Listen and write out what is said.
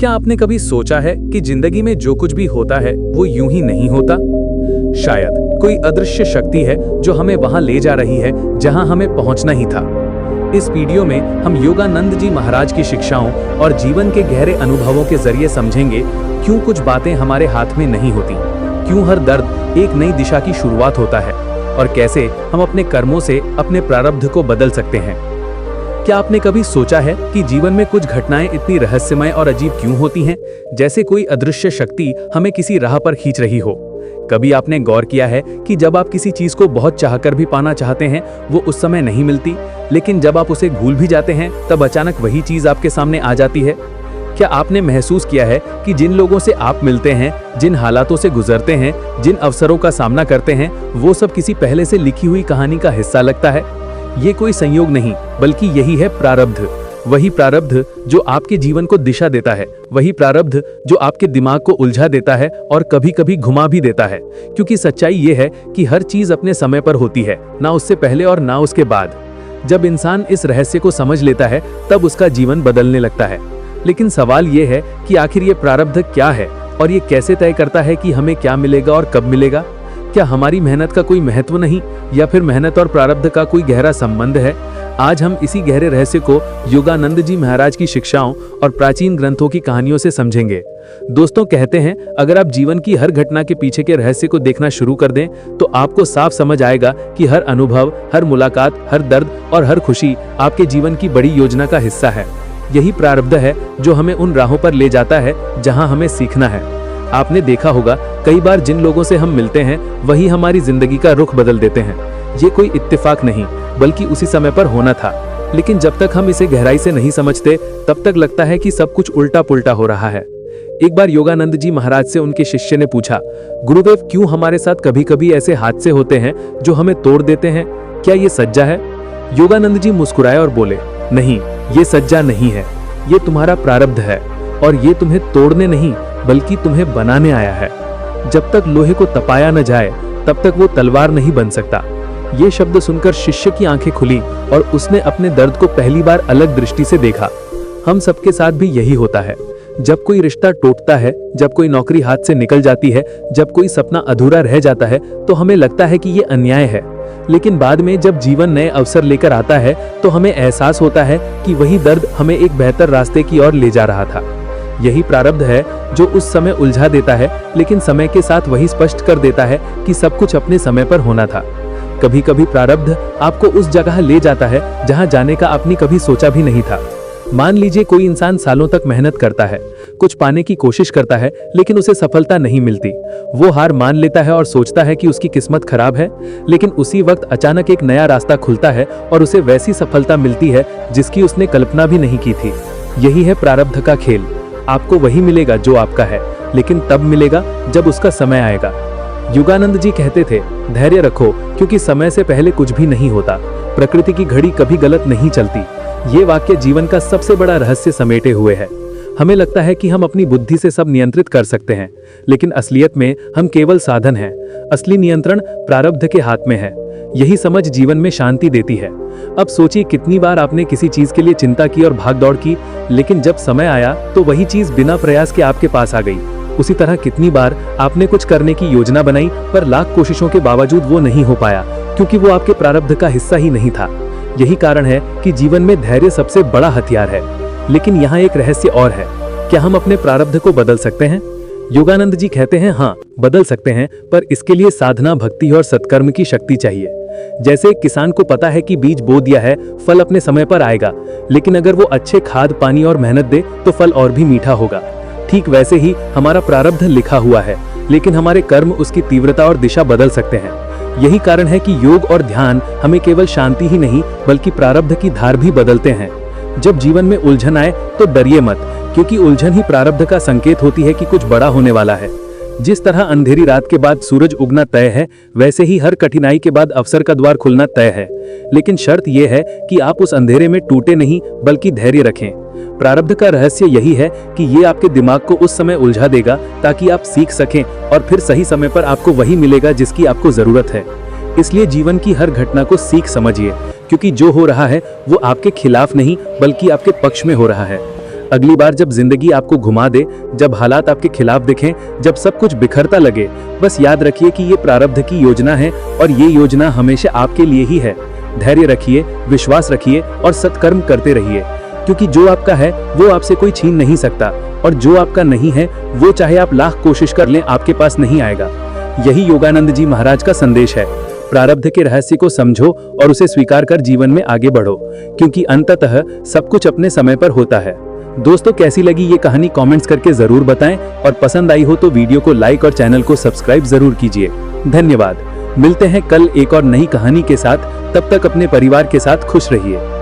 क्या आपने कभी सोचा है कि जिंदगी में जो कुछ भी होता है वो यूं ही नहीं होता? शायद कोई अदृश्य शक्ति है जो हमें वहां ले जा रही है जहां हमें पहुंचना ही था। इस वीडियो में हम योगानंद जी महाराज की शिक्षाओं और जीवन के गहरे अनुभवों के जरिए समझेंगे क्यों कुछ बातें हमारे हाथ में नहीं होती, क्यों हर दर्द एक नई दिशा की शुरुआत होता है और कैसे हम अपने कर्मों से अपने प्रारब्ध को बदल सकते हैं। क्या आपने कभी सोचा है कि जीवन में कुछ घटनाएं इतनी रहस्यमय और अजीब क्यों होती हैं, जैसे कोई अदृश्य शक्ति हमें किसी राह पर खींच रही हो? कभी आपने गौर किया है कि जब आप किसी चीज को बहुत चाहकर भी पाना चाहते हैं वो उस समय नहीं मिलती, लेकिन जब आप उसे भूल भी जाते हैं तब अचानक वही चीज आपके सामने आ जाती है? क्या आपने महसूस किया है कि जिन लोगों से आप मिलते हैं, जिन हालातों से गुजरते हैं, जिन अवसरों का सामना करते हैं, वो सब किसी पहले से लिखी हुई कहानी का हिस्सा लगता है? ये कोई संयोग नहीं, बल्कि यही है प्रारब्ध। वही प्रारब्ध जो आपके जीवन को दिशा देता है, वही प्रारब्ध जो आपके दिमाग को उलझा देता है और कभी कभी घुमा भी देता है। क्योंकि सच्चाई ये है कि हर चीज अपने समय पर होती है, ना उससे पहले और ना उसके बाद। जब इंसान इस रहस्य को समझ लेता है तब उसका जीवन बदलने लगता है। लेकिन सवाल ये है कि आखिर ये प्रारब्ध क्या है और ये कैसे तय करता है कि हमें क्या मिलेगा और कब मिलेगा? क्या हमारी मेहनत का कोई महत्व नहीं, या फिर मेहनत और प्रारब्ध का कोई गहरा संबंध है? आज हम इसी गहरे रहस्य को योगानंद जी महाराज की शिक्षाओं और प्राचीन ग्रंथों की कहानियों से समझेंगे। दोस्तों, कहते हैं अगर आप जीवन की हर घटना के पीछे के रहस्य को देखना शुरू कर दें तो आपको साफ समझ आएगा कि हर अनुभव, हर मुलाकात, हर दर्द और हर खुशी आपके जीवन की बड़ी योजना का हिस्सा है। यही प्रारब्ध है जो हमें उन राहों पर ले जाता है जहां हमें सीखना है। आपने देखा होगा कई बार जिन लोगों से हम मिलते हैं वही हमारी जिंदगी का रुख बदल देते हैं। ये कोई इत्तेफाक नहीं, बल्कि उसी समय पर होना था। लेकिन जब तक हम इसे गहराई से नहीं समझते तब तक लगता है कि सब कुछ उल्टा पुल्टा हो रहा है। एक बार योगानंद जी महाराज से उनके शिष्य ने पूछा, गुरुदेव, क्यों हमारे साथ कभी कभी ऐसे हादसे होते हैं जो हमें तोड़ देते हैं? क्या ये सज्जा है? योगानंद जी मुस्कुराए और बोले, नहीं, ये सज्जा नहीं है, ये तुम्हारा प्रारब्ध है और ये तुम्हें तोड़ने नहीं बल्कि तुम्हें बनाने आया है। जब तक लोहे को तपाया न जाए तब तक वो तलवार नहीं बन सकता। ये शब्द सुनकर शिष्य की आंखें खुली और उसने अपने दर्द को पहली बार अलग दृष्टि से देखा। हम सबके साथ भी यही होता है। जब कोई रिश्ता टूटता है, जब कोई नौकरी हाथ से निकल जाती है, जब कोई सपना अधूरा रह जाता है तो हमें लगता है कि ये अन्याय है। लेकिन बाद में जब जीवन नए अवसर लेकर आता है तो हमें एहसास होता है कि वही दर्द हमें एक बेहतर रास्ते की ओर ले जा रहा था। यही प्रारब्ध है जो उस समय उलझा देता है, लेकिन समय के साथ वही स्पष्ट कर देता है कि सब कुछ अपने समय पर होना था। कभी कभी प्रारब्ध आपको उस जगह ले जाता है जहां जाने का आपने कभी सोचा भी नहीं था। मान लीजिए कोई इंसान सालों तक मेहनत करता है, कुछ पाने की कोशिश करता है, लेकिन उसे सफलता नहीं मिलती। वो हार मान लेता है और सोचता है कि उसकी किस्मत खराब है। लेकिन उसी वक्त अचानक एक नया रास्ता खुलता है और उसे वैसी सफलता मिलती है जिसकी उसने कल्पना भी नहीं की थी। यही है प्रारब्ध का खेल। आपको वही मिलेगा जो आपका है, लेकिन तब मिलेगा जब उसका समय आएगा। योगानंद जी कहते थे, धैर्य रखो क्योंकि समय से पहले कुछ भी नहीं होता। प्रकृति की घड़ी कभी गलत नहीं चलती। ये वाक्य जीवन का सबसे बड़ा रहस्य समेटे हुए है। हमें लगता है कि हम अपनी बुद्धि से सब नियंत्रित कर सकते हैं, लेकिन असलियत में हम केवल साधन हैं। असली नियंत्रण प्रारब्ध के हाथ में है। यही समझ जीवन में शांति देती है। अब सोचिए कितनी बार आपने किसी चीज के लिए चिंता की और भागदौड़ की, लेकिन जब समय आया तो वही चीज बिना प्रयास के आपके पास आ गई। उसी तरह कितनी बार आपने कुछ करने की योजना बनाई पर लाख कोशिशों के बावजूद वो नहीं हो पाया, क्योंकि वो आपके प्रारब्ध का हिस्सा ही नहीं था। यही कारण है कि जीवन में धैर्य सबसे बड़ा हथियार है। लेकिन यहाँ एक रहस्य और है, क्या हम अपने प्रारब्ध को बदल सकते हैं? योगानंद जी कहते हैं, हाँ, बदल सकते हैं, पर इसके लिए साधना, भक्ति और सत्कर्म की शक्ति चाहिए। जैसे एक किसान को पता है कि बीज बो दिया है, फल अपने समय पर आएगा, लेकिन अगर वो अच्छे खाद, पानी और मेहनत दे तो फल और भी मीठा होगा। ठीक वैसे ही हमारा प्रारब्ध लिखा हुआ है, लेकिन हमारे कर्म उसकी तीव्रता और दिशा बदल सकते हैं। यही कारण है कि योग और ध्यान हमें केवल शांति ही नहीं बल्कि प्रारब्ध की धार भी बदलते हैं। जब जीवन में उलझन आए तो डरिए मत, क्योंकि उलझन ही प्रारब्ध का संकेत होती है कि कुछ बड़ा होने वाला है। जिस तरह अंधेरी रात के बाद सूरज उगना तय है, वैसे ही हर कठिनाई के बाद अवसर का द्वार खुलना तय है। लेकिन शर्त यह है कि आप उस अंधेरे में टूटे नहीं बल्कि धैर्य रखें। प्रारब्ध का रहस्य यही है कि ये आपके दिमाग को उस समय उलझा देगा ताकि आप सीख सकें और फिर सही समय पर आपको वही मिलेगा जिसकी आपको जरूरत है। इसलिए जीवन की हर घटना को सीख समझिए, क्योंकि जो हो रहा है वो आपके खिलाफ नहीं बल्कि आपके पक्ष में हो रहा है। अगली बार जब जिंदगी आपको घुमा दे, जब हालात आपके खिलाफ दिखें, जब सब कुछ बिखरता लगे, बस याद रखिए कि ये प्रारब्ध की योजना है और ये योजना हमेशा आपके लिए ही है। धैर्य रखिए, विश्वास रखिए और सत्कर्म करते रहिए, क्योंकि जो आपका है वो आपसे कोई छीन नहीं सकता, और जो आपका नहीं है वो चाहे आप लाख कोशिश कर लें आपके पास नहीं आएगा। यही योगानंद जी महाराज का संदेश है। प्रारब्ध के रहस्य को समझो और उसे स्वीकार कर जीवन में आगे बढ़ो, क्योंकि अंततः सब कुछ अपने समय पर होता है। दोस्तों, कैसी लगी ये कहानी कमेंट्स करके जरूर बताएं, और पसंद आई हो तो वीडियो को लाइक और चैनल को सब्सक्राइब जरूर कीजिए। धन्यवाद। मिलते हैं कल एक और नई कहानी के साथ। तब तक अपने परिवार के साथ खुश रहिए।